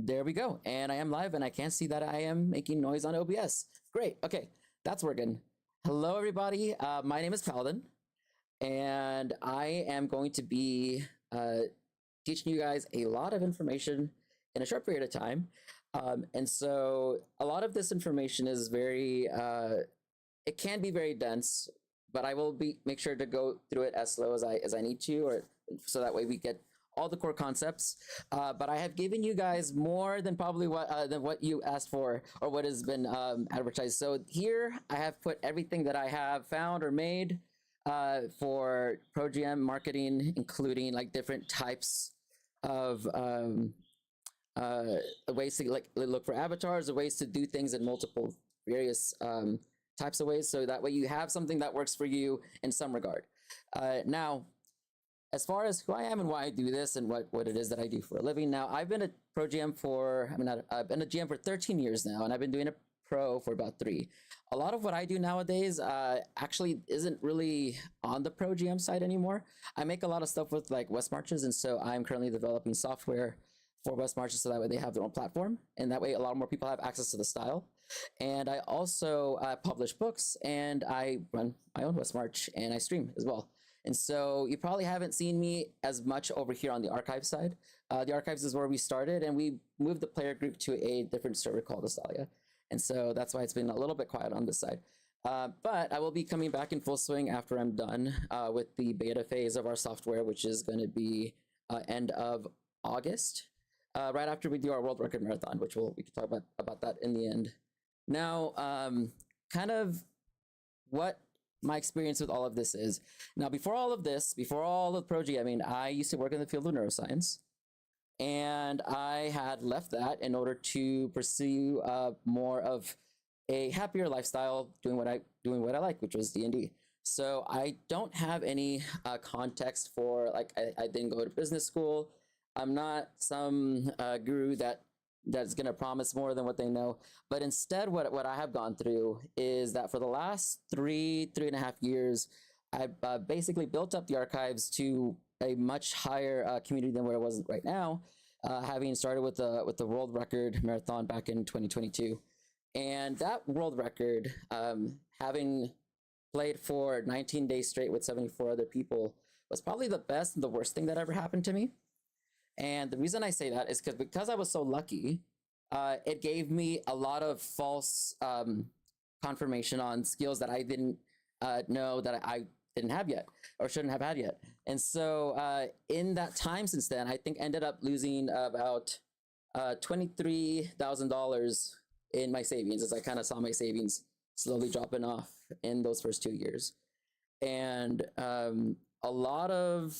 There we go. And I am live and I can't see that I am making noise on OBS. Great. Okay, that's working. Hello, everybody. My name is Paladin, and I am going to be teaching you guys a lot of information in a short period of time. And so a lot of this information is very, it can be very dense, but I will make sure to go through it as slow as I need to, or so that way we get all the core concepts. But I have given you guys more than probably what you asked for or what has been advertised. So here I have put everything that I have found or made for ProGM marketing, including like different types of ways to like look for avatars, or ways to do things in multiple various types of ways, so that way you have something that works for you in some regard. Now, as far as who I am and why I do this and what it is that I do for a living, now I've been a pro GM for, I've been a GM for 13 years now, and I've been doing a pro for about 3. A lot of what I do nowadays actually isn't really on the pro GM side anymore. I make a lot of stuff with like West Marches, and so I'm currently developing software for West Marches so that way they have their own platform, and that way a lot more people have access to the style. And I also publish books, and I run my own West March, and I stream as well. And so you probably haven't seen me as much over here on the archive side. The archives is where we started, and we moved the player group to a different server called Australia. And so that's why it's been a little bit quiet on this side. But I will be coming back in full swing after I'm done with the beta phase of our software, which is going to be end of August, right after we do our world record marathon, which we can talk about that in the end. Now, kind of what my experience with all of this is. Now, before all of this, before all of pro GMing, I used to work in the field of neuroscience, and I had left that in order to pursue more of a happier lifestyle, doing what I like, which was D&D. So I don't have any context for, like, I didn't go to business school. I'm not some guru that's going to promise more than what they know. But instead, what I have gone through is that for the last 3.5 years, I've basically built up the archives to a much higher community than where it was right now, having started with the world record marathon back in 2022. And that world record, having played for 19 days straight with 74 other people, was probably the best and the worst thing that ever happened to me. And the reason I say that is because I was so lucky, it gave me a lot of false confirmation on skills that I didn't know that I didn't have yet, or shouldn't have had yet. And so in that time since then, I think ended up losing about $23,000 in my savings, as I kind of saw my savings slowly dropping off in those first 2 years. And a lot of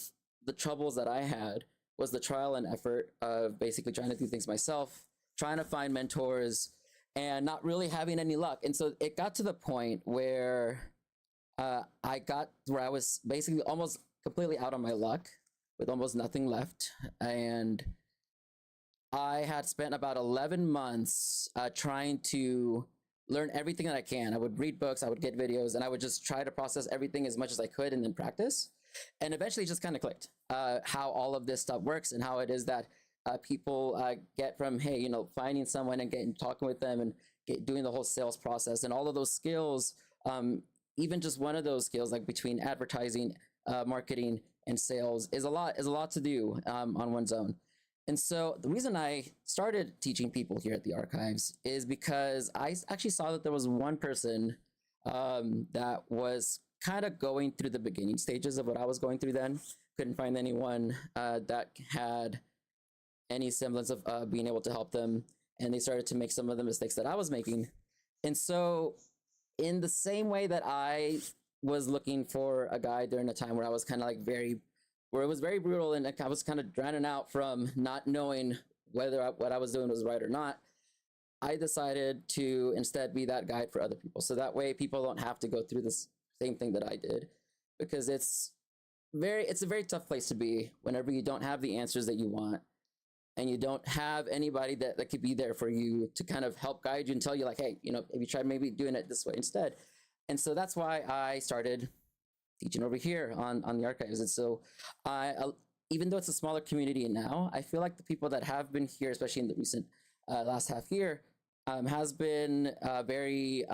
the troubles that I had was the trial and effort of basically trying to do things myself, trying to find mentors, and not really having any luck. And so it got to the point where I was basically almost completely out on my luck with almost nothing left. And I had spent about 11 months trying to learn everything that I can. I would read books, I would get videos, and I would just try to process everything as much as I could and then practice. And eventually just kind of clicked how all of this stuff works, and how it is that people get from, hey, you know, finding someone and talking with them and doing the whole sales process and all of those skills. Even just one of those skills, like between advertising, marketing, and sales, is a lot to do on one's own. And so the reason I started teaching people here at the archives is because I actually saw that there was one person that was kind of going through the beginning stages of what I was going through then. Couldn't find anyone that had any semblance of being able to help them, and they started to make some of the mistakes that I was making. And so in the same way that I was looking for a guide during a time where I was kind of like where it was very brutal, and I was kind of drowning out from not knowing whether what I was doing was right or not, I decided to instead be that guide for other people. So that way people don't have to go through this same thing that I did, because it's a very tough place to be whenever you don't have the answers that you want, and you don't have anybody that could be there for you to kind of help guide you and tell you, like, hey, you know, if you try maybe doing it this way instead. And so that's why I started teaching over here on the archives. And so even though it's a smaller community now, I feel like the people that have been here, especially in the recent last half year, has been very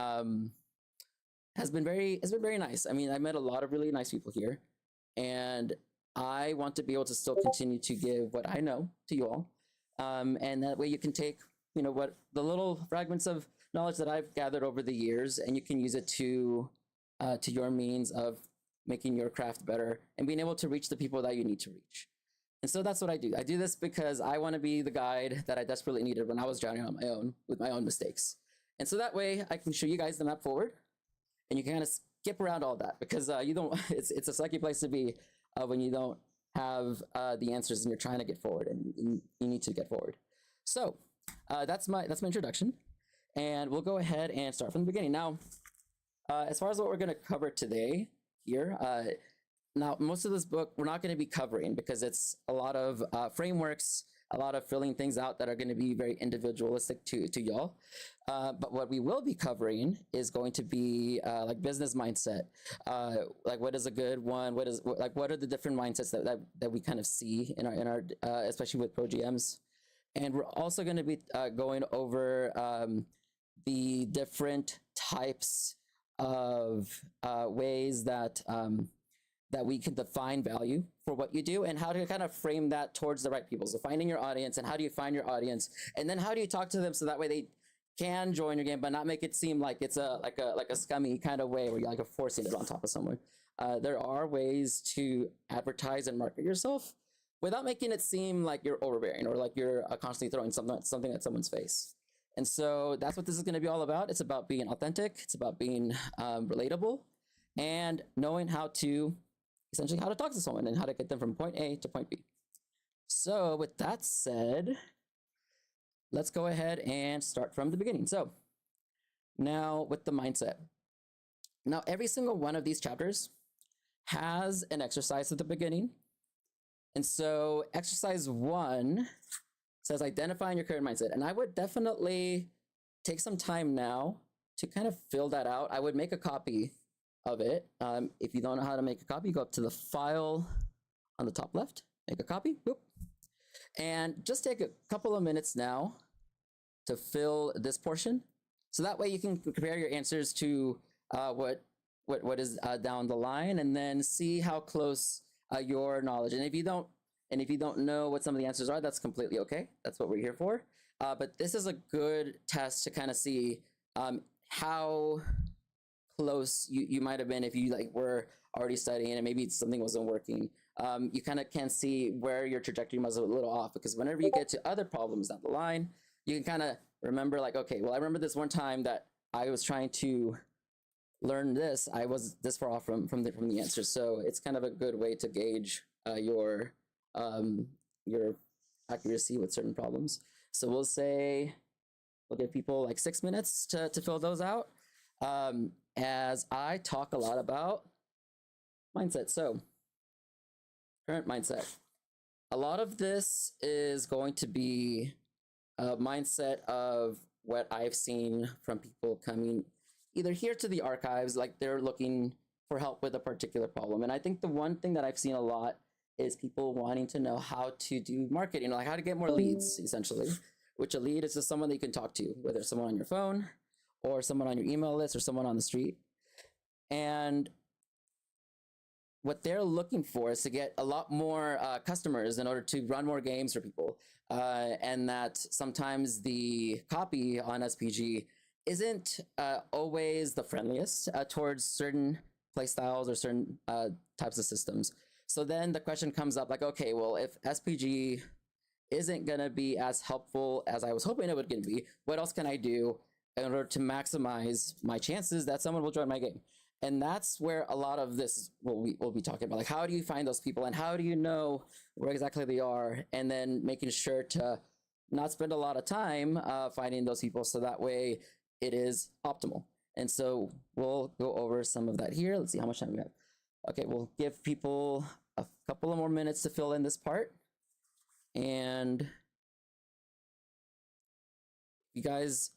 has been very nice. I mean, I met a lot of really nice people here, and I want to be able to still continue to give what I know to you all, and that way you can take, you know, what the little fragments of knowledge that I've gathered over the years, and you can use it to your means of making your craft better and being able to reach the people that you need to reach. And so that's what I do. I do this because I want to be the guide that I desperately needed when I was drowning on my own with my own mistakes. And so that way I can show you guys the map forward, and you can kind of skip around all that, because you don't. It's a sucky place to be when you don't have the answers and you're trying to get forward, and you need to get forward. So that's my introduction, and we'll go ahead and start from the beginning. Now, as far as what we're going to cover today here, now most of this book we're not going to be covering because it's a lot of frameworks, a lot of filling things out that are going to be very individualistic to y'all. But what we will be covering is going to be like business mindset, like what is a good one, what are the different mindsets that we kind of see in our especially with pro GMs. And we're also going to be going over the different types of ways that that we can define value for what you do, and how to kind of frame that towards the right people. So finding your audience, and how do you find your audience, and then how do you talk to them so that way they can join your game, but not make it seem like it's like a scummy kind of way where you're like forcing it on top of someone. There are ways to advertise and market yourself without making it seem like you're overbearing or like you're constantly throwing something at someone's face. And so that's what this is going to be all about. It's about being authentic. It's about being relatable, and knowing how to essentially how to talk to someone and how to get them from point A to point B. So with that said, let's go ahead and start from the beginning. So now with the mindset. Now every single one of these chapters has an exercise at the beginning. And so exercise 1 says identifying your current mindset. And I would definitely take some time now to kind of fill that out. I would make a copy of it. If you don't know how to make a copy, go up to the file on the top left, make a copy, whoop, and just take a couple of minutes now to fill this portion. So that way you can compare your answers to what is down the line, and then see how close your knowledge. And if you don't know what some of the answers are, that's completely okay. That's what we're here for. But this is a good test to kind of see how close you might have been if you were already studying and maybe something wasn't working. You kind of can see where your trajectory was a little off, because whenever you get to other problems down the line, you can kind of remember like, okay, well, I remember this one time that I was trying to learn this, I was this far off from the answer. So it's kind of a good way to gauge your accuracy with certain problems. So we'll give people like 6 minutes to fill those out, as I talk a lot about mindset. So current mindset. A lot of this is going to be a mindset of what I've seen from people coming either here to the archives, like they're looking for help with a particular problem. And I think the one thing that I've seen a lot is people wanting to know how to do marketing, like how to get more leads, essentially, which a lead is just someone that you can talk to, whether it's someone on your phone or someone on your email list or someone on the street. And what they're looking for is to get a lot more customers in order to run more games for people. And that sometimes the copy on SPG isn't always the friendliest towards certain playstyles or certain types of systems. So then the question comes up like, okay, well, if SPG isn't going to be as helpful as I was hoping it would be, what else can I do in order to maximize my chances that someone will join my game? And that's where a lot of this we'll be talking about. Like, how do you find those people, and how do you know where exactly they are, and then making sure to not spend a lot of time finding those people, so that way it is optimal. And so we'll go over some of that here. Let's see how much time we have. Okay, we'll give people a couple of more minutes to fill in this part. And if you guys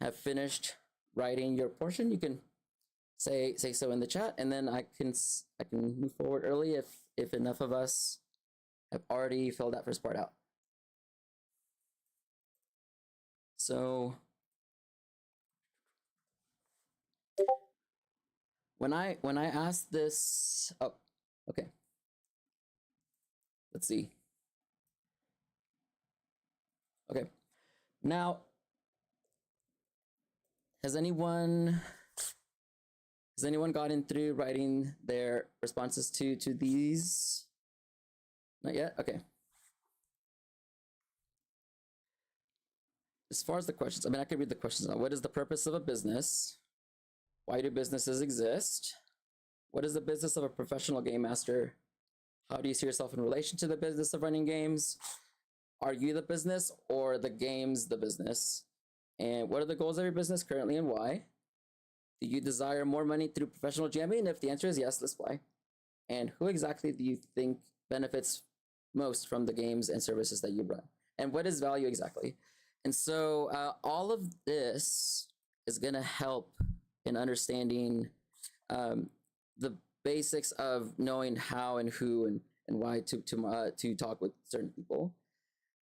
have finished writing your portion, you can say so in the chat, and then I can move forward early if enough of us I've already filled that first part out. So when I asked this, oh, okay. Let's see. Okay. Now, has anyone gotten through writing their responses to these? Not yet? Okay. As far as the questions, I mean, I can read the questions now. What is the purpose of a business? Why do businesses exist? What is the business of a professional game master? How do you see yourself in relation to the business of running games? Are you the business or the games the business? And what are the goals of your business currently and why? Do you desire more money through professional GMing? And if the answer is yes, list why. And who exactly do you think benefits most from the games and services that you run? And what is value exactly? And so all of this is going to help in understanding the basics of knowing how and who and why to talk with certain people.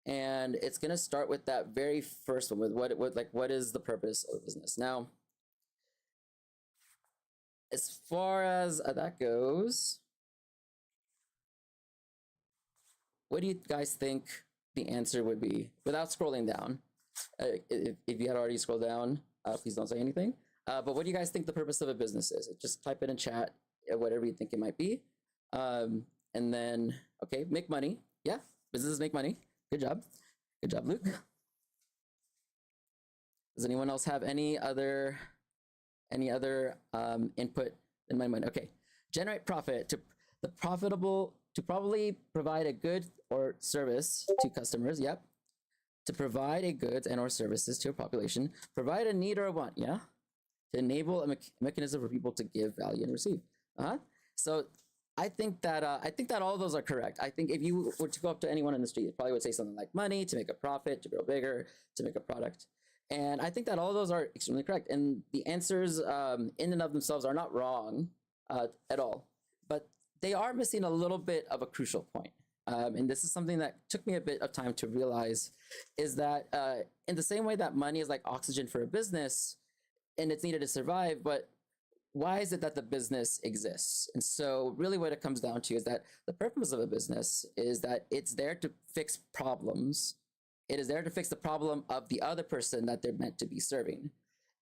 And it's going to start with that very first one, with what is the purpose of business. Now, as far as that goes, what do you guys think the answer would be without scrolling down? If you had already scrolled down, please don't say anything. But what do you guys think the purpose of a business is? Just type it in chat, whatever you think it might be. And then, okay, make money. Yeah, businesses make money. Good job. Good job, Luke. Does anyone else have any other input in my mind? Okay, generate profit to probably provide a good or service to customers. Yep. To provide a goods and or services to a population, provide a need or a want. Yeah. To enable a mechanism for people to give, value, and receive. So I think that all of those are correct. I think if you were to go up to anyone in the street, it probably would say something like money, to make a profit, to grow bigger, to make a product. And I think that all of those are extremely correct. And the answers in and of themselves are not wrong at all, but they are missing a little bit of a crucial point. And this is something that took me a bit of time to realize, is that in the same way that money is like oxygen for a business and it's needed to survive, but why is it that the business exists? And so really what it comes down to is that the purpose of a business is that it's there to fix problems. It is there to fix the problem of the other person that they're meant to be serving.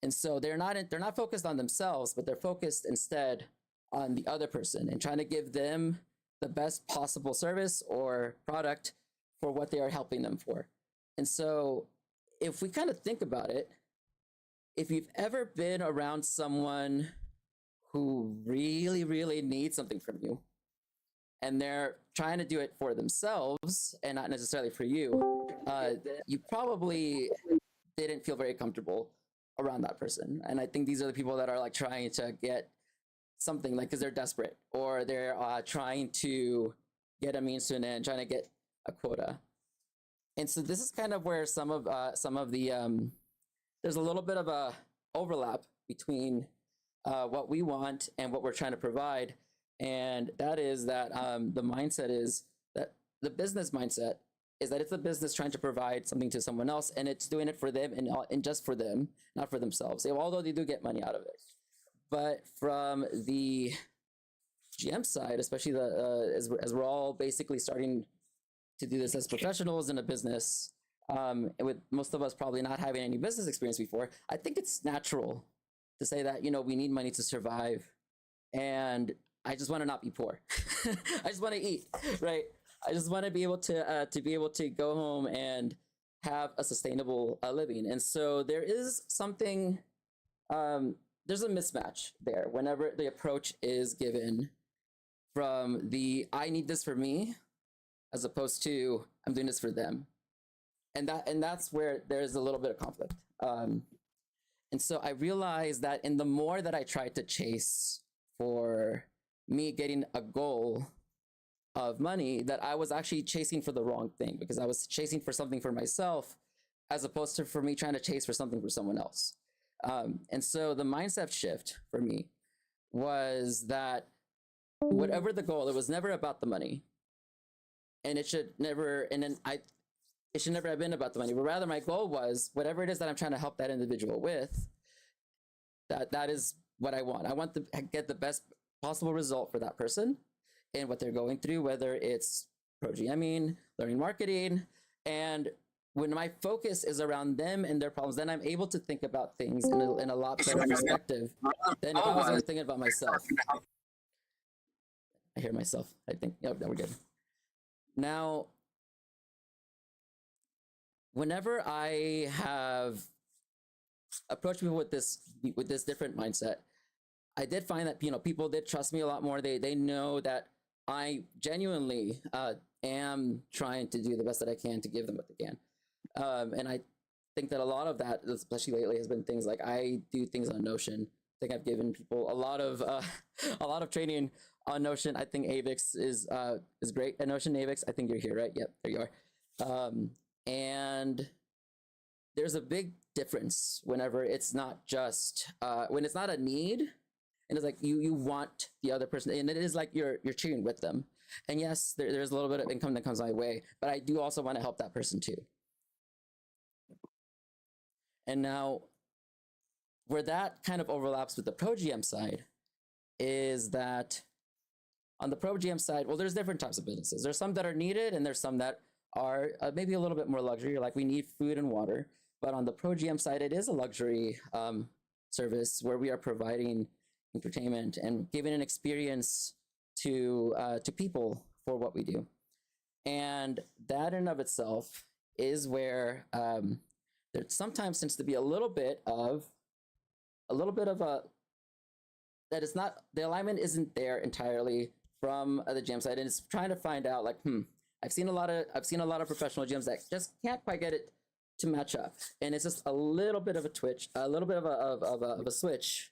And so they're not focused on themselves, but they're focused instead on the other person and trying to give them the best possible service or product for what they are helping them for. And so if we kind of think about it, if you've ever been around someone who really, really needs something from you, and they're trying to do it for themselves and not necessarily for you, you probably didn't feel very comfortable around that person. And I think these are the people that are like trying to get something, like because they're desperate, or they're trying to get a means to an end, trying to get a quota. And so this is kind of where some of the there's a little bit of a overlap between what we want and what we're trying to provide. And that is that the mindset is that the business mindset is that it's a business trying to provide something to someone else, and it's doing it for them and just for them, not for themselves. Although they do get money out of it. But from the GM side, especially as we're all basically starting to do this as professionals in a business, with most of us probably not having any business experience before, I think it's natural to say that, you know, we need money to survive, and I just want to not be poor. I just want to eat, right? I just want to be able to go home and have a sustainable living. And so there is something, there's a mismatch there whenever the approach is given from the I need this for me, as opposed to I'm doing this for them. And that's where there's a little bit of conflict. And so I realized that in the more that I tried to chase for me getting a goal of money, that I was actually chasing for the wrong thing, because I was chasing for something for myself as opposed to for me trying to chase for something for someone else. And so the mindset shift for me was that whatever the goal, it was never about the money. and it should never it should never have been about the money, but rather my goal was whatever it is that I'm trying to help that individual with, that is what I want. I want to get the best possible result for that person and what they're going through, whether it's pro-GMing, learning marketing. And when my focus is around them and their problems, then I'm able to think about things in a lot better perspective than if I was only thinking about myself. I hear myself, I think. Yep, we're good. Now, whenever I have approached people with this different mindset, I did find that people did trust me a lot more. They know that I genuinely am trying to do the best that I can to give them what they can, and I think that a lot of that, especially lately, has been things like I do things on Notion. I think I've given people a lot of training on Notion. I think Avix is great at Notion. Avix, I think you're here, right? Yep, there you are. And there's a big difference whenever it's not just when it's not a need, and it's like you want the other person, and it is like you're cheering with them. And yes, there's a little bit of income that comes my way, but I do also want to help that person too. And now, where that kind of overlaps with the pro GM side is that on the pro GM side, well, there's different types of businesses. There's some that are needed, and there's some that are maybe a little bit more luxury, like we need food and water. But on the pro GM side, it is a luxury service where we are providing entertainment and giving an experience to people for what we do. And that in of itself is where there sometimes tends to be a little bit of a that it's not, the alignment isn't there entirely from the GM side, and it's trying to find out like, I've seen a lot of professional gyms that just can't quite get it to match up, and it's just a little bit of a switch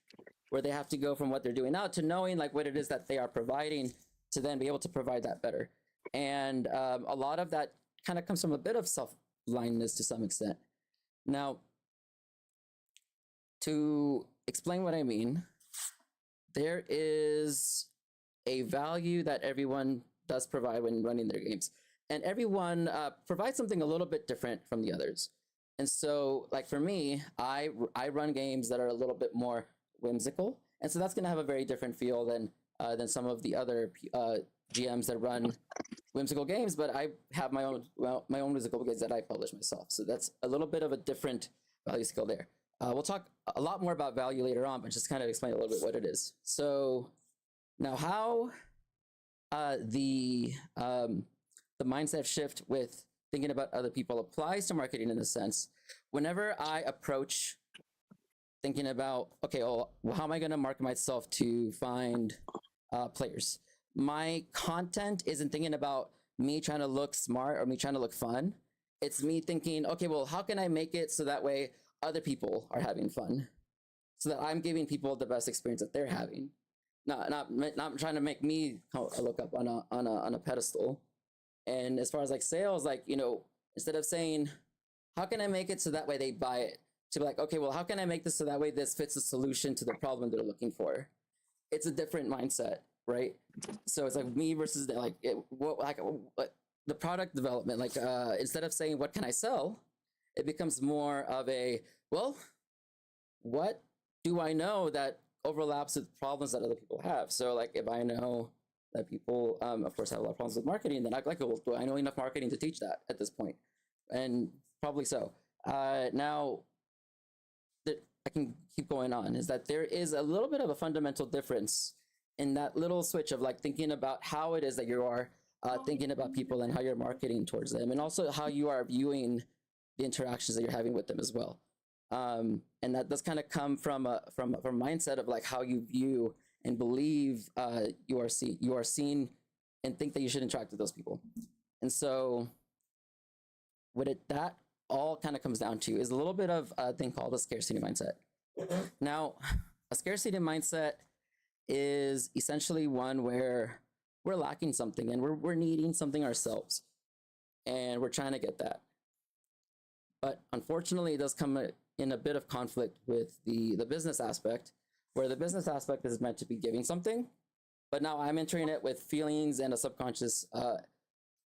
where they have to go from what they're doing now to knowing like what it is that they are providing to then be able to provide that better. And a lot of that kind of comes from a bit of self-blindness to some extent. Now, to explain what I mean, there is a value that everyone does provide when running their games, and everyone provides something a little bit different from the others. And so, like for me, I run games that are a little bit more whimsical, and so that's going to have a very different feel than some of the other GMs that run whimsical games. But I have my own whimsical games that I publish myself, so that's a little bit of a different value scale there. We'll talk a lot more about value later on, but just kind of explain a little bit what it is. So now, how the mindset shift with thinking about other people applies to marketing in the sense, whenever I approach thinking about, okay, well, how am I going to market myself to find players? My content isn't thinking about me trying to look smart or me trying to look fun. It's me thinking, okay, well, how can I make it so that way other people are having fun, so that I'm giving people the best experience that they're having, not trying to make me look up on a pedestal. And as far as like sales, like, instead of saying, how can I make it so that way they buy it, to be like, okay, well, how can I make this so that way this fits a solution to the problem they're looking for? It's a different mindset, right? So it's like me versus the product development. Like instead of saying, what can I sell? It becomes more of a, well, what do I know that overlaps with problems that other people have? So like if I know that people, of course, have a lot of problems with marketing, then I'm like, well, do I know enough marketing to teach that at this point? And probably so. Now, I can keep going on, is that there is a little bit of a fundamental difference in that little switch of like thinking about how it is that you are thinking about people and how you're marketing towards them, and also how you are viewing the interactions that you're having with them as well. And that does kind of come from a mindset of like how you view and believe you are seen and think that you should interact with those people. And so what that all kind of comes down to is a little bit of a thing called a scarcity mindset. Now, a scarcity mindset is essentially one where we're lacking something and we're needing something ourselves, and we're trying to get that. But unfortunately, it does come in a bit of conflict with the business aspect, where the business aspect is meant to be giving something, but now I'm entering it with feelings and a subconscious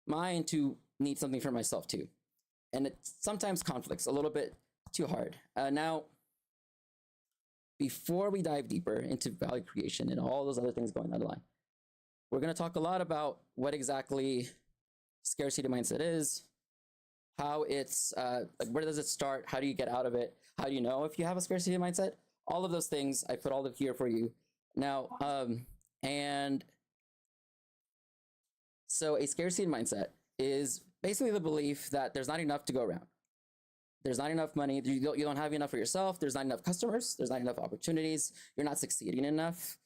mine to need something for myself too. And it sometimes conflicts a little bit too hard. Now, before we dive deeper into value creation and all those other things going down the line, we're going to talk a lot about what exactly scarcity mindset is, how it's, like where does it start? How do you get out of it? How do you know if you have a scarcity mindset? All of those things, I put all of here for you. Now, and so a scarcity mindset is basically the belief that there's not enough to go around. There's not enough money. You don't have enough for yourself. There's not enough customers. There's not enough opportunities. You're not succeeding enough.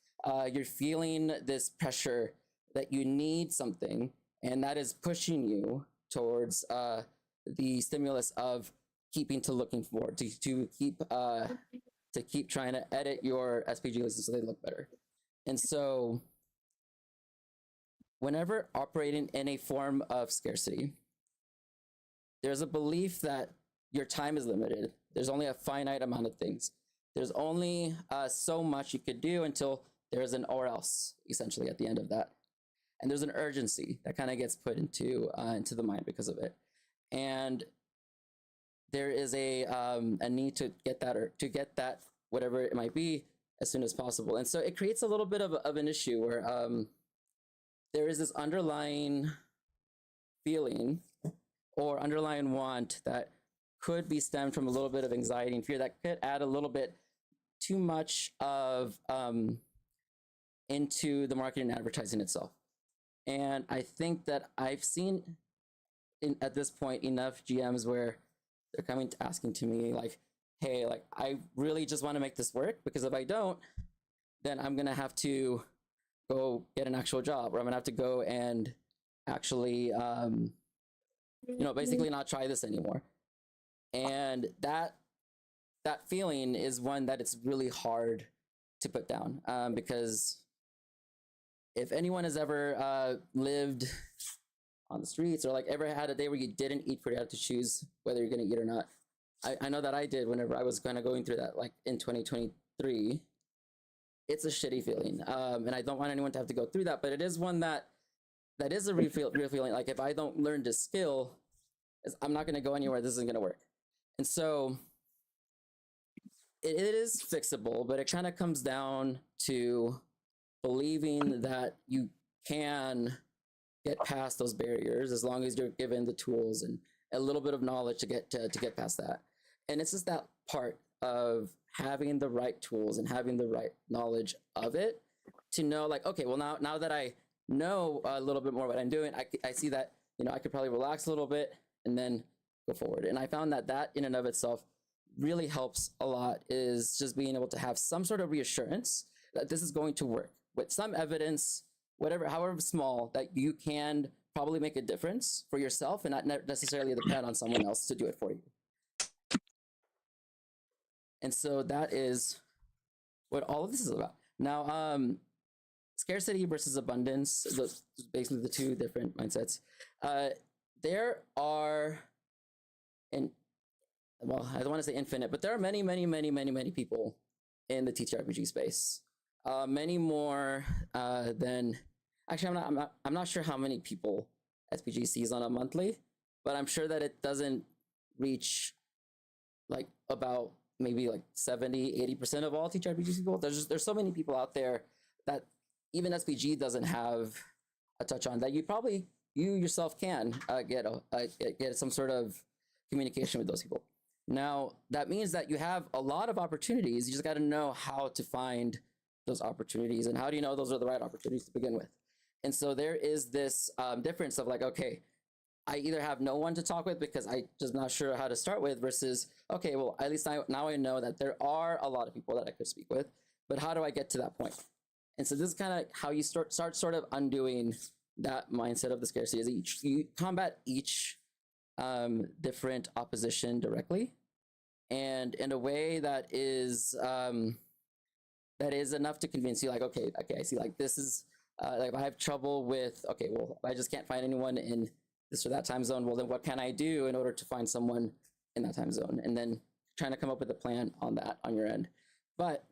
You're feeling this pressure that you need something, and that is pushing you towards the stimulus of keeping to looking forward to keep trying to edit your SPG lists so they look better. And so whenever operating in a form of scarcity, there's a belief that your time is limited. There's only a finite amount of things. There's only so much you could do until there's an or else, essentially, at the end of that. And there's an urgency that kind of gets put into the mind because of it. And there is a need to get that, or to get that, whatever it might be, as soon as possible. And so it creates a little bit of an issue where there is this underlying feeling or underlying want that could be stemmed from a little bit of anxiety and fear that could add a little bit too much of into the marketing and advertising itself. And I think that I've seen at this point enough GMs where they're coming to asking to me like, hey, like I really just want to make this work, because if I don't, then I'm gonna have to go get an actual job, or I'm gonna have to go and actually basically not try this anymore. And that feeling is one that it's really hard to put down, because if anyone has ever lived on the streets, or like ever had a day where you didn't eat, where you had to choose whether you're gonna eat or not, I know that I did whenever I was kind of going through that, like in 2023. It's a shitty feeling, and I don't want anyone to have to go through that, but it is one that is a real feeling. Like if I don't learn this skill, I'm not gonna go anywhere. This isn't gonna work. And so it is fixable, but it kind of comes down to believing that you can get past those barriers as long as you're given the tools and a little bit of knowledge to get past that. And it's just that part of having the right tools and having the right knowledge of it to know, like, okay, well, now that I know a little bit more what I'm doing, I see that, I could probably relax a little bit and then go forward. And I found that in and of itself really helps a lot, is just being able to have some sort of reassurance that this is going to work with some evidence, however small, that you can probably make a difference for yourself and not necessarily depend on someone else to do it for you. And so that is what all of this is about. Now, scarcity versus abundance, basically the two different mindsets. There are, well, I don't want to say infinite, but there are many, many, many, many, many people in the TTRPG space. Many more than, actually, I'm not sure how many people SPG sees on a monthly, but I'm sure that it doesn't reach like about maybe like 70-80% of all TTRPG people. There's so many people out there that even SPG doesn't have a touch on, that you yourself can get some sort of communication with those people. Now, that means that you have a lot of opportunities. You just got to know how to find those opportunities, and how do you know those are the right opportunities to begin with. And so there is this difference of like, okay, I either have no one to talk with because I just not sure how to start with, versus, okay, well, at least now I know that there are a lot of people that I could speak with, but how do I get to that point? And so this is kind of how you start sort of undoing that mindset of the scarcity, is you combat each different opposition directly, and in a way that is enough to convince you, like, okay, I see, like, this is like, if I have trouble with, okay, well, I just can't find anyone in this or that time zone, well, then what can I do in order to find someone in that time zone? And then trying to come up with a plan on that on your end. But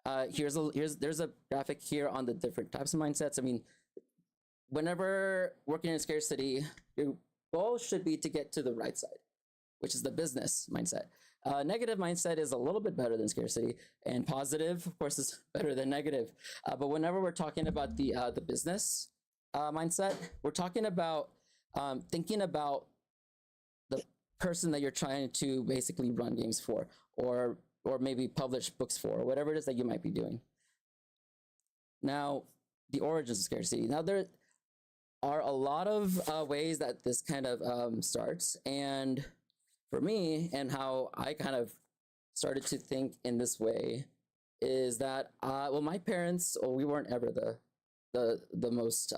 there's a graphic here on the different types of mindsets. I mean, whenever working in scarcity, your goal should be to get to the right side, which is the business mindset. Negative mindset is a little bit better than scarcity, and positive, of course, is better than negative. But whenever we're talking about the business mindset, we're talking about thinking about the person that you're trying to basically run games for, or maybe publish books for, or whatever it is that you might be doing. Now, the origins of scarcity. Now, there are a lot of ways that this kind of starts, and for me, and how I kind of started to think in this way, is that well, my parents, we weren't ever the most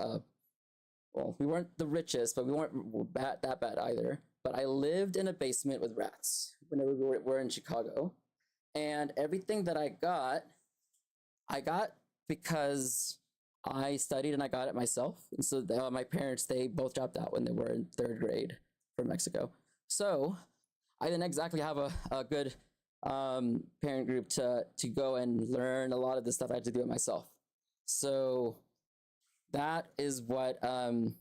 well, we weren't the richest, but we weren't that bad either. But I lived in a basement with rats whenever we were in Chicago, and everything that I got because I studied and I got it myself. And so my parents, they both dropped out when they were in 3rd grade from Mexico. So I didn't exactly have a good parent group to go and learn a lot of the stuff I had to do it myself. So that is what kind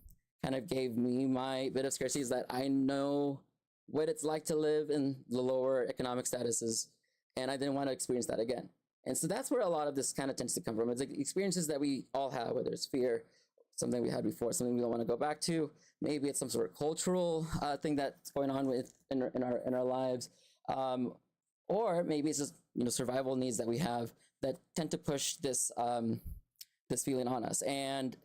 of gave me my bit of scarcity, is that I know what it's like to live in the lower economic statuses, and I didn't want to experience that again. And so that's where a lot of this kind of tends to come from. It's like experiences that we all have, whether it's fear, something we had before, something we don't want to go back to. Maybe it's some sort of cultural thing that's going on in our lives, or maybe it's just survival needs that we have that tend to push this this feeling on us. And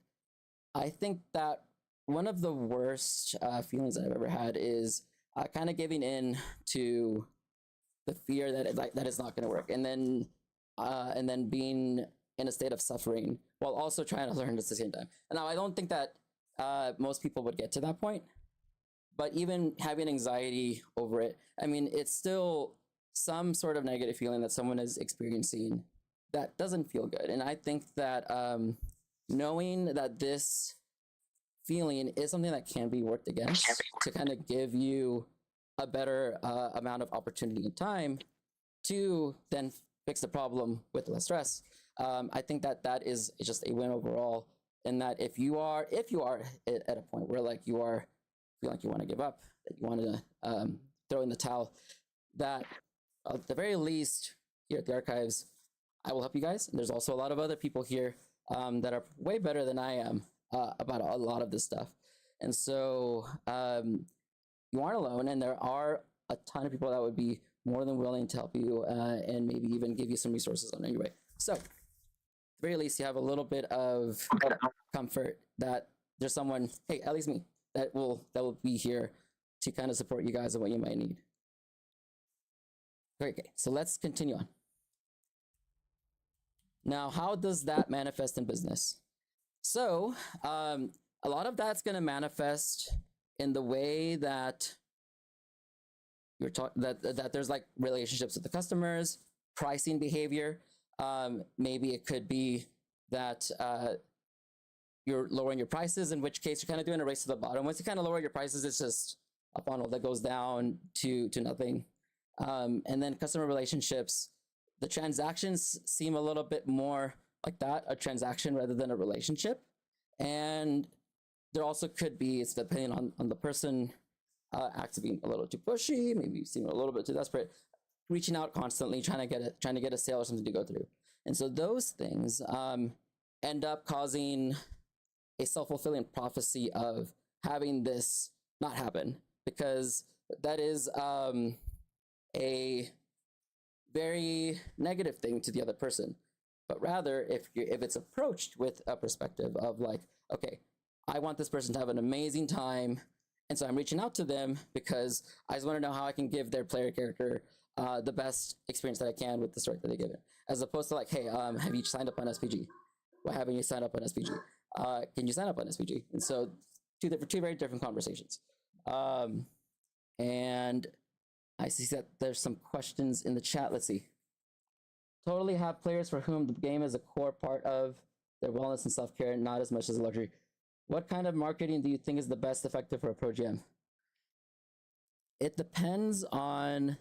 I think that one of the worst feelings that I've ever had is kind of giving in to the fear that it's not going to work, and then being in a state of suffering while also trying to learn at the same time. And now I don't think that most people would get to that point, but even having anxiety over it, I mean, it's still some sort of negative feeling that someone is experiencing that doesn't feel good. And I think that knowing that this feeling is something that can be worked against to kind of give you a better amount of opportunity and time to then fix the problem with less stress. I think that is just a win overall. And that if you are at a point where like you feel like you want to give up, that you want to throw in the towel, that at the very least here at the archives, I will help you guys. And there's also a lot of other people here that are way better than I am about a lot of this stuff. And so you aren't alone, and there are a ton of people that would be more than willing to help you and maybe even give you some resources on your way. So at the very least, you have a little bit of comfort that there's someone, hey, at least me, that will be here to kind of support you guys and what you might need. Great, okay, so let's continue on. Now, how does that manifest in business? So a lot of that's going to manifest in the way that you're talking, that there's like relationships with the customers, pricing behavior. Maybe it could be that you're lowering your prices, in which case you're kind of doing a race to the bottom. Once you kind of lower your prices, it's just a funnel that goes down to nothing. And then customer relationships, the transactions seem a little bit more like that, a transaction rather than a relationship. And there also could be, it's depending on the person, acts being a little too pushy, maybe seeming a little bit too desperate, reaching out constantly, trying to get a sale or something to go through. And so those things end up causing a self-fulfilling prophecy of having this not happen, because that is a very negative thing to the other person. But rather, if it's approached with a perspective of like, okay, I want this person to have an amazing time, and so I'm reaching out to them because I just want to know how I can give their player character the best experience that I can with the story that they give it. As opposed to like, hey, have you signed up on SPG? Why haven't you signed up on SPG? Can you sign up on SPG? And so two very different conversations. And I see that there's some questions in the chat. Let's see. Totally have players for whom the game is a core part of their wellness and self-care, not as much as a luxury. What kind of marketing do you think is the best effective for a pro GM? It depends on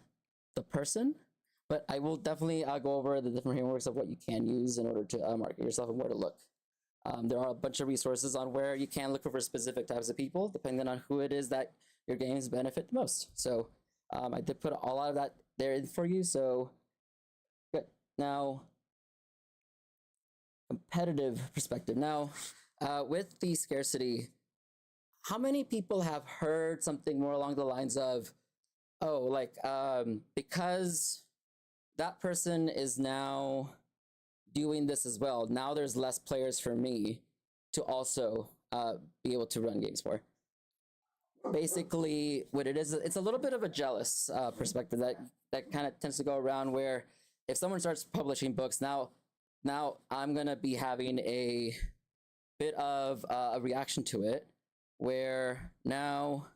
the person, but I will definitely go over the different frameworks of what you can use in order to market yourself and where to look. There are a bunch of resources on where you can look for specific types of people, depending on who it is that your games benefit the most. So I did put a lot of that there in for you. So good. Now, competitive perspective. Now, with the scarcity, how many people have heard something more along the lines of, oh, like, because that person is now doing this as well, now there's less players for me to also be able to run games for. Basically, what it is, it's a little bit of a jealous perspective that kind of tends to go around, where if someone starts publishing books, now I'm gonna be having a bit of a reaction to it, where now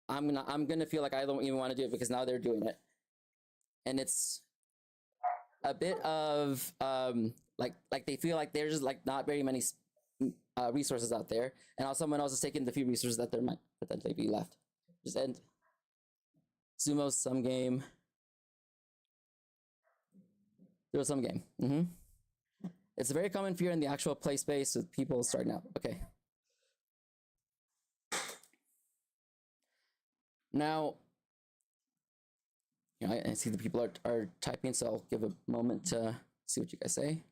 I'm gonna feel like I don't even want to do it because now they're doing it, and it's a bit of like they feel like there's just like not very many resources out there, and now someone else is taking the few resources that there might potentially be left. Just end. Sumo some game. There was some game. It's a very common fear in the actual play space with people starting out. Okay. Now, you know, I see the people are typing, so I'll give a moment to see what you guys say.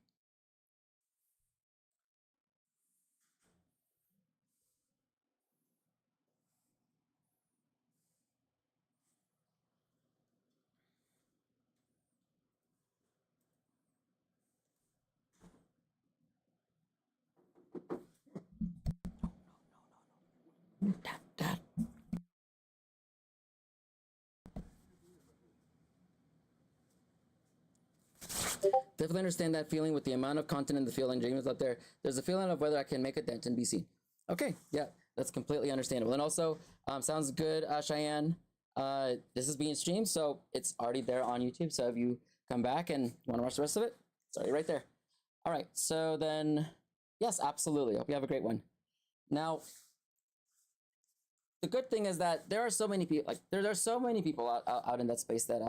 Dad. Definitely understand that feeling with the amount of content in the field and dreams out there. There's a feeling of whether I can make a dent in BC. Okay, yeah, that's completely understandable. And also, sounds good, Cheyenne. This is being streamed, so it's already there on YouTube. So if you come back and want to watch the rest of it, it's already right there. All right, so then, yes, absolutely. Hope you have a great one. Now, the good thing is that there are so many people, like there are so many people out in that space that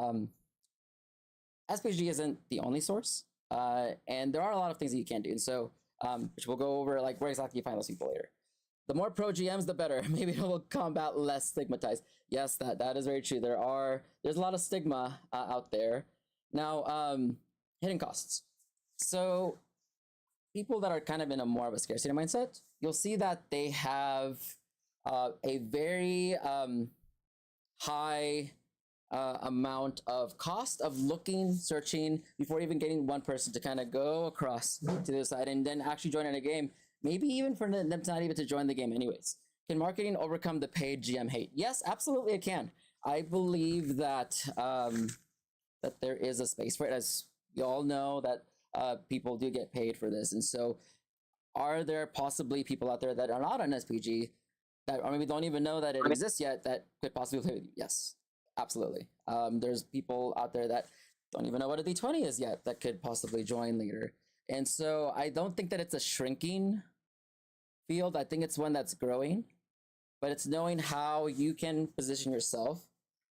SPG isn't the only source, and there are a lot of things that you can do. And so, which we'll go over, like where exactly you find those people later. The more pro GMs, the better. Maybe it will combat less stigmatized. Yes, that is very true. There's a lot of stigma out there. Now, hidden costs. So people that are kind of in a more of a scarcity mindset, you'll see that they have a very high amount of cost of looking, searching before even getting one person to kind of go across to the side and then actually join in a game. Maybe even for them to not even to join the game anyways. Can marketing overcome the paid GM hate? Yes, absolutely it can. I believe that that there is a space for it. As you all know, that people do get paid for this. And so are there possibly people out there that are not on SPG that or maybe don't even know that it exists yet that could possibly play with you? Yes. Absolutely. There's people out there that don't even know what a D20 is yet that could possibly join later. And so I don't think that it's a shrinking field. I think it's one that's growing, but it's knowing how you can position yourself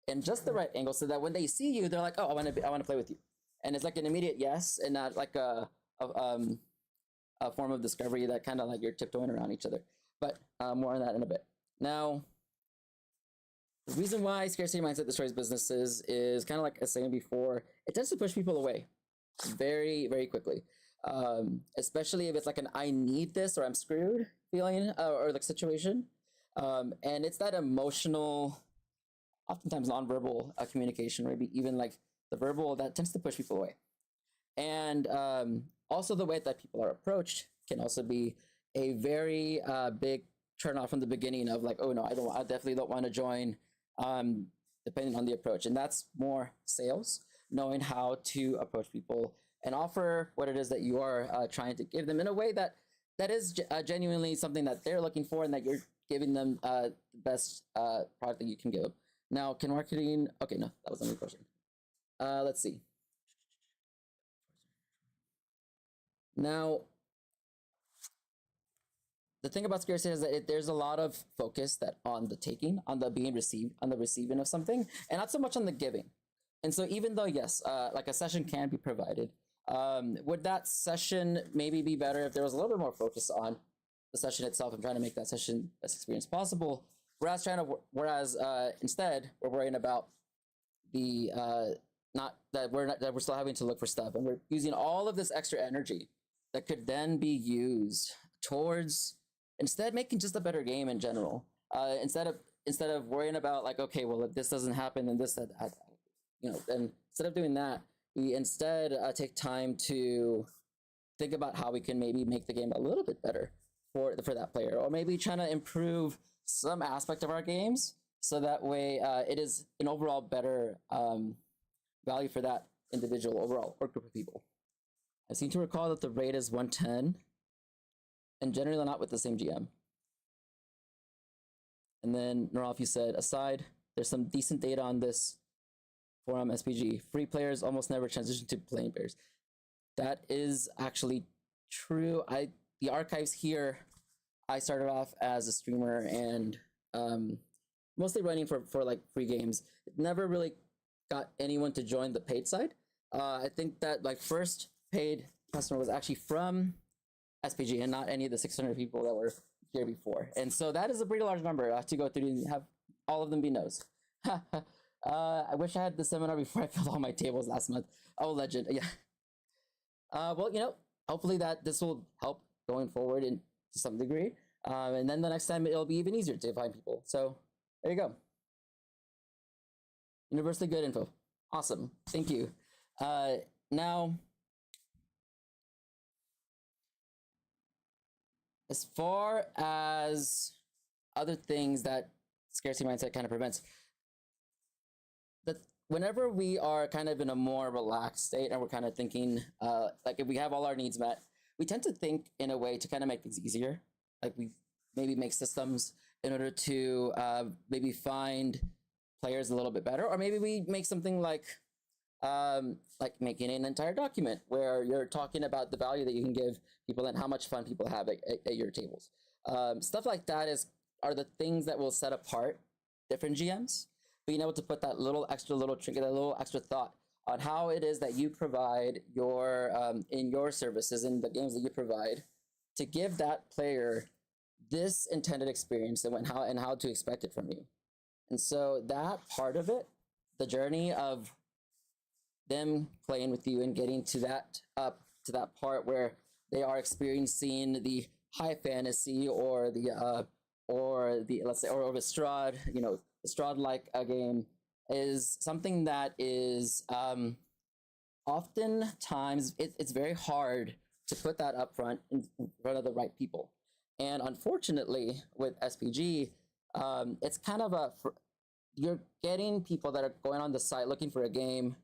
in just the right angle so that when they see you, they're like, oh, I want to play with you. And it's like an immediate yes, and not like a form of discovery that kind of like you're tiptoeing around each other. But more on that in a bit. Now, the reason why scarcity mindset destroys businesses is kind of like I was saying before, it tends to push people away very, very quickly. Especially if it's like an I need this or I'm screwed feeling or like situation. And it's that emotional, oftentimes nonverbal communication, or maybe even like the verbal, that tends to push people away. And also the way that people are approached can also be a very big turn off from the beginning of like, oh no, I definitely don't want to join. Depending on the approach, and that's more sales, knowing how to approach people and offer what it is that you are trying to give them in a way that is genuinely something that they're looking for, and that you're giving them the best product that you can give them. Now, can marketing? Okay, no, that was another question. Let's see. Now, the thing about scarcity is that there's a lot of focus that on the taking, on the being received, on the receiving of something, and not so much on the giving. And so even though, yes, like a session can be provided, Would that session maybe be better if there was a little bit more focus on the session itself and trying to make that session best experience possible? Whereas instead we're worrying about the not that we're still having to look for stuff, and we're using all of this extra energy that could then be used towards instead making just a better game in general. Instead of worrying about like, okay, well, if this doesn't happen, then this that and instead of doing that, we instead take time to think about how we can maybe make the game a little bit better for that player, or maybe trying to improve some aspect of our games so that way it is an overall better value for that individual overall or group of people. I seem to recall that the rate is 110, and generally not with the same GM. And then Norolf, you said, aside, there's some decent data on this forum SPG. Free players almost never transition to playing players. That is actually true. The archives here, I started off as a streamer and mostly running for like free games. Never really got anyone to join the paid side. I think that like first paid customer was actually from SPG and not any of the 600 people that were here before. And so that is a pretty large number to go through and have all of them be no's. I wish I had the seminar before I filled all my tables last month. Oh, legend. Yeah. Well, hopefully that this will help going forward to some degree. And then the next time it'll be even easier to find people. So there you go. Universally good info. Awesome. Thank you. Now, as far as other things that scarcity mindset kind of prevents, whenever we are kind of in a more relaxed state and we're kind of thinking, like if we have all our needs met, we tend to think in a way to kind of make things easier. Like we maybe make systems in order to maybe find players a little bit better, or maybe we make something like making an entire document where you're talking about the value that you can give people and how much fun people have at your tables. Stuff like that are the things that will set apart different GMs. Being able to put that little trinket, that little extra thought on how it is that you provide your in your services in the games that you provide to give that player this intended experience and how to expect it from you. And so that part of it, the journey of them playing with you and getting to that part where they are experiencing the high fantasy or the let's say or the Strahd, the Strahd-like a game is something that is oftentimes it's very hard to put that up front in front of the right people. And unfortunately with SPG, it's kind of you're getting people that are going on the site looking for a game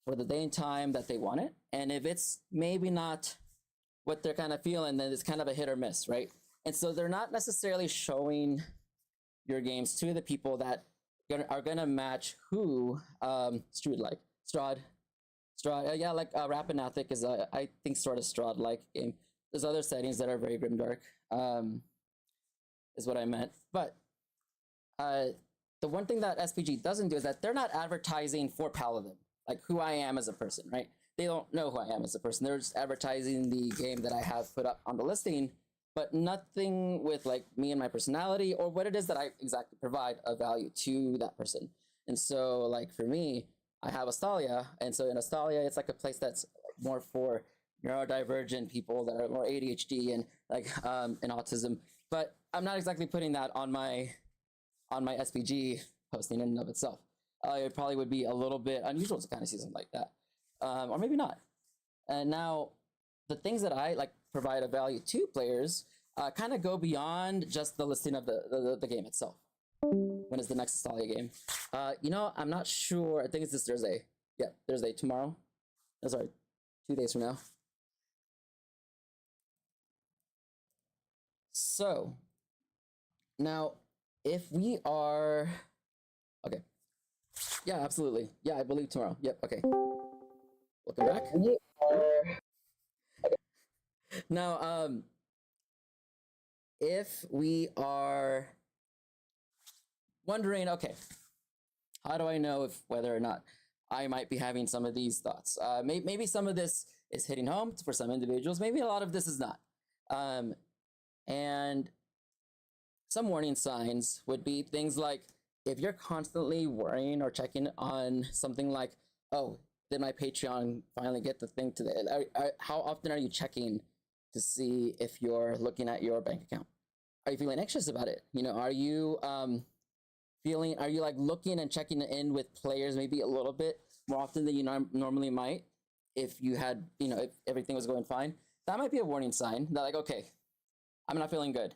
for the day and time that they want it. And if it's maybe not what they're kind of feeling, then it's kind of a hit or miss, right? And so they're not necessarily showing your games to the people that are gonna match who Strahd, yeah, like Rapinathic is I think sort of Strahd-like game. There's other settings that are very grimdark, is what I meant. But the one thing that SPG doesn't do is that they're not advertising for Paladin, like who I am as a person, right? They don't know who I am as a person. They're just advertising the game that I have put up on the listing, but nothing with like me and my personality or what it is that I exactly provide a value to that person. And so like for me, I have Astalia. And so in Astalia, it's like a place that's more for neurodivergent people that are more ADHD and like and autism. But I'm not exactly putting that on my SPG posting in and of itself. It probably would be a little bit unusual to kind of see something like that. Or maybe not. And now the things that I like provide a value to players kind of go beyond just the listing of the game itself. When is the next Astalia game? I'm not sure. I think it's this Thursday. Yeah, Thursday, tomorrow. Oh, sorry, 2 days from now. So now if we are, okay. Yeah, absolutely. Yeah, I believe tomorrow. Yep, okay. Welcome back. Now, if we are wondering, okay, how do I know whether or not I might be having some of these thoughts? Maybe some of this is hitting home for some individuals. Maybe a lot of this is not. And some warning signs would be things like, if you're constantly worrying or checking on something like, oh, did my Patreon finally get the thing today? How often are you checking to see if you're looking at your bank account? Are you feeling anxious about it? You know, are you like looking and checking in with players maybe a little bit more often than you normally might if you had, you know, if everything was going fine? That might be a warning sign that, like, okay, I'm not feeling good.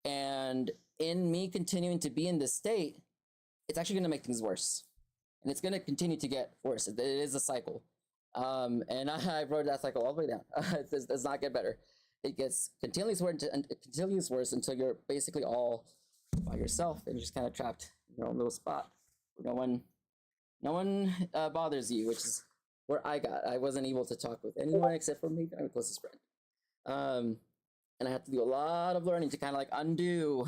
And in me continuing to be in this state, it's actually going to make things worse. And it's going to continue to get worse. It is a cycle. And I wrote that cycle all the way down. It does not get better. It gets continuously worse until you're basically all by yourself and you're just kind of trapped in your own little spot. No one bothers you, which is where I wasn't able to talk with anyone except for maybe my closest friend. And I had to do a lot of learning to kind of like undo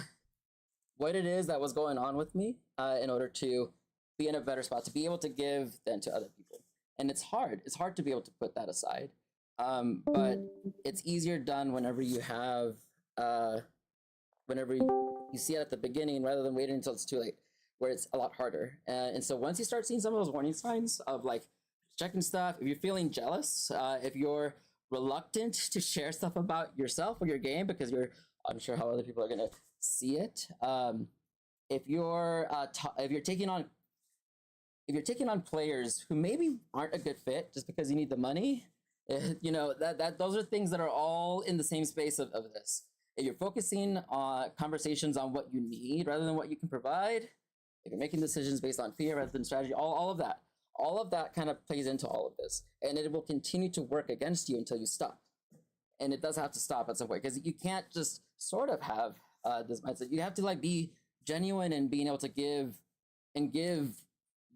what it is that was going on with me in order to be in a better spot, to be able to give then to other people. And it's hard. It's hard to be able to put that aside. But it's easier done whenever you have, whenever you see it at the beginning rather than waiting until it's too late, where it's a lot harder. And so once you start seeing some of those warning signs of like checking stuff, if you're feeling jealous, if you're reluctant to share stuff about yourself or your game because you're unsure how other people are going to see it, if you're taking on players who maybe aren't a good fit just because you need the money, you know, that those are things that are all in the same space of this. If you're focusing on conversations on what you need rather than what you can provide, if you're making decisions based on fear rather than strategy, all of that kind of plays into all of this, and it will continue to work against you until you stop. And it does have to stop at some point, because you can't just sort of have this mindset. You have to like be genuine and being able to give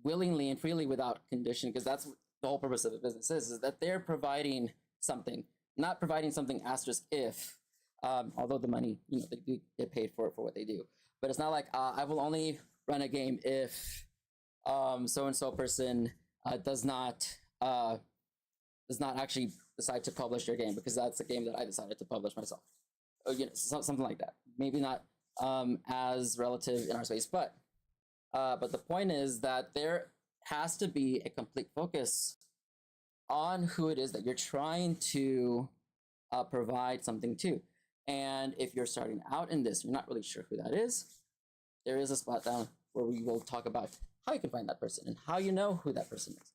willingly and freely without condition, because that's what the whole purpose of the business is that they're providing something, not providing something asterisk if, although the money, you know, they do get paid for what they do. But it's not like I will only run a game if so-and-so person does not actually decide to publish their game, because that's a game that I decided to publish myself. Or, you know, something like that. Maybe not as relative in our space, but the point is that there has to be a complete focus on who it is that you're trying to provide something to. And if you're starting out in this, you're not really sure who that is, there is a spot down where we will talk about how you can find that person and how you know who that person is.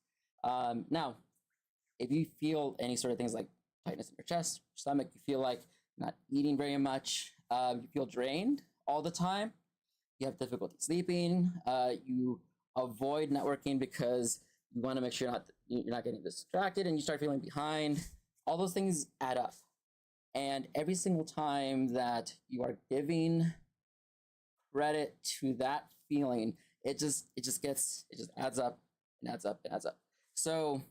Now, if you feel any sort of things like tightness in your chest, your stomach, you feel like you're not eating very much, you feel drained all the time, you have difficulty sleeping, you avoid networking because you want to make sure you're not getting distracted, and you start feeling behind, all those things add up. And every single time that you are giving credit to that feeling, it just adds up and adds up and adds up. So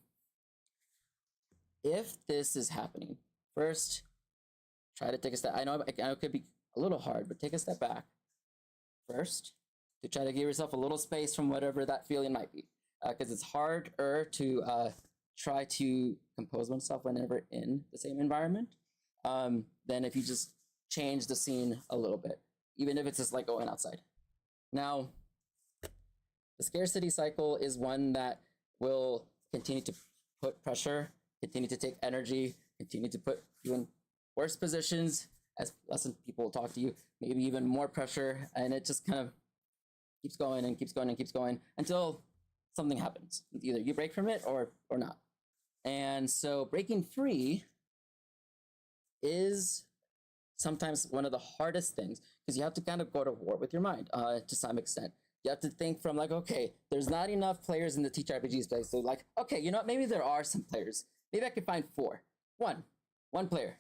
if this is happening, first, try to take a step. I know it could be a little hard, but take a step back first to try to give yourself a little space from whatever that feeling might be, because it's harder to try to compose oneself whenever in the same environment than if you just change the scene a little bit, even if it's just like going outside. Now, the scarcity cycle is one that will continue to put pressure, continue to take energy, continue to put you in worse positions as less people talk to you, maybe even more pressure, and it just kind of keeps going and keeps going and keeps going until something happens. Either you break from it or not. And so breaking free is sometimes one of the hardest things, because you have to kind of go to war with your mind to some extent. You have to think from like, okay, there's not enough players in the TTRPG space. So like, okay, you know what? Maybe there are some players. Maybe I could find one player,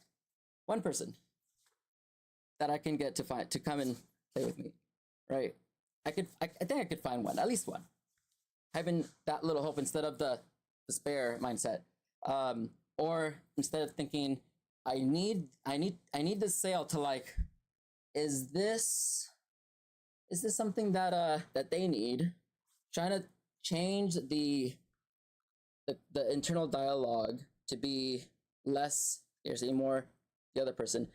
one person that I can get to come and play with me, right? I think I could find one, at least one. Having that little hope instead of the despair mindset, or instead of thinking, I need this sale to like, is this something that that they need? Trying to change the internal dialogue to be less, you're seeing more the other person.